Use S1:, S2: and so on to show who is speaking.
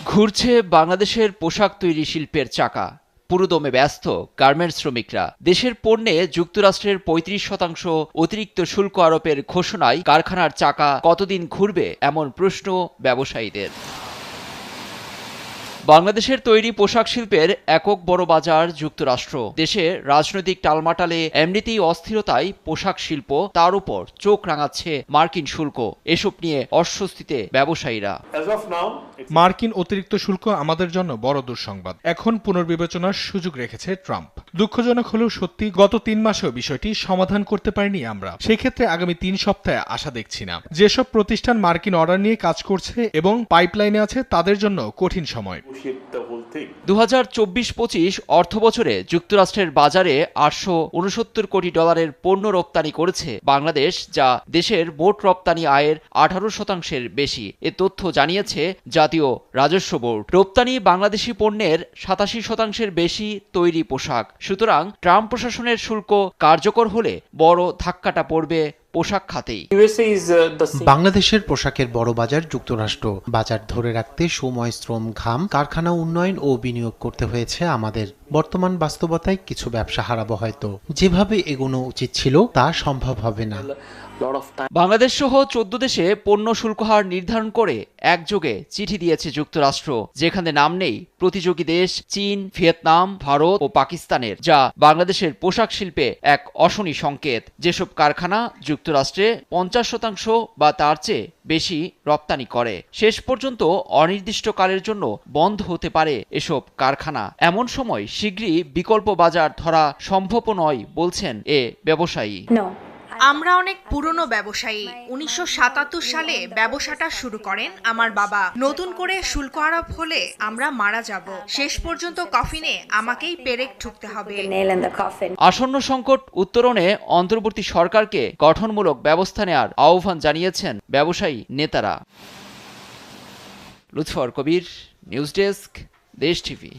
S1: ঘুরছে বাংলাদেশের পোশাক তৈরি শিল্পের চাকা। পুরোদমে ব্যস্ত গার্মেন্টস শ্রমিকরা। দেশের পণ্যে যুক্তরাষ্ট্রের ৩৫% অতিরিক্ত শুল্ক আরোপের ঘোষণায় কারখানার চাকা কতদিন ঘুরবে এমন প্রশ্ন ব্যবসায়ীদের। বাংলাদেশের তৈরি পোশাক শিল্পের একক বড় বাজার যুক্তরাষ্ট্র। দেশে রাজনৈতিক টালমাটালে এমনিতেই অস্থিরতায় পোশাক শিল্প, তার উপর চোখ রাঙাচ্ছে মার্কিন শুল্ক। এসব নিয়ে অস্বস্তিতে ব্যবসায়ীরা।
S2: মার্কিন অতিরিক্ত শুল্ক আমাদের জন্য বড় দুঃসংবাদ। এখন পুনর্বিবেচনার সুযোগ রেখেছে ট্রাম্প। দুঃখজনক হলেও সত্যি, গত ৩ মাসেও বিষয়টি সমাধান করতে পারিনি আমরা। সেই ক্ষেত্রে আগামী ৩ সপ্তাহে আশা দেখছি না। যেসব প্রতিষ্ঠান মার্কিন অর্ডার নিয়ে কাজ করছে এবং পাইপলাইনে আছে তাদের জন্য কঠিন সময়।
S1: ২০২৪-২৫ অর্থবছরে যুক্তরাষ্ট্রের বাজারে $৮৬৯ কোটি পণ্য রপ্তানি করেছে বাংলাদেশ, যা দেশের মোট রপ্তানি আয়ের ১৮%-এর বেশি। এ তথ্য জানিয়েছে জাতীয় রাজস্ব বোর্ড। রপ্তানি বাংলাদেশি পণ্যের ৮৭%-এর বেশি তৈরি পোশাক। সুতরাং ট্রাম্প প্রশাসনের শুল্ক কার্যকর হলে বড় ধাক্কাটা পড়বে পোশাক খাতেই।
S3: বাংলাদেশের পোশাকের বড় বাজার যুক্তরাষ্ট্র। বাজার ধরে রাখতে সময়, শ্রম, ঘাম, কারখানা উন্নয়ন ও বিনিয়োগ করতে হয়েছে আমাদের। বর্তমান বাস্তবতায় কিছু ব্যবসা হারাবো হয়তো। যেভাবে এগোনো উচিত ছিল তা সম্ভব হবে না।
S1: বাংলাদেশ সহ ১৪ দেশে পণ্য শুল্ক হার নির্ধারণ করে একযোগে চিঠি দিয়েছে যুক্তরাষ্ট্র, যেখানে নাম নেই প্রতিযোগী দেশ চীন, ভিয়েতনাম, ভারত ও পাকিস্তানের, যা বাংলাদেশের পোশাক শিল্পে এক অশনি সংকেত। যেসব কারখানা যুক্তরাষ্ট্রে ৫০% বা তার চেয়ে বেশি রপ্তানি করে, শেষ পর্যন্ত অনির্দিষ্টকালের জন্য বন্ধ হতে পারে এসব কারখানা। এমন সময় শীঘ্রই বিকল্প বাজার ধরা সম্ভব নয় বলছেন এ ব্যবসায়ী।
S4: আমরা অনেক পুরনো ব্যবসায়ী। ১৯৭৭ সালে ব্যবসাটা শুরু করেন আমার বাবা। নতুন করে শুল্ক আরোপ হলে আমরা মারা যাব। শেষ পর্যন্ত কফিনে আমাকেই পেরেক ঠুকতে হবে।
S1: আসন্ন সংকট উত্তরণে অন্তর্বর্তী সরকারকে গঠনমূলক ব্যবস্থা নেওয়ার আহ্বান জানিয়েছেন ব্যবসায়ী নেতারা। লুৎফর কবির, নিউজ ডেস্ক, দেশ টিভি।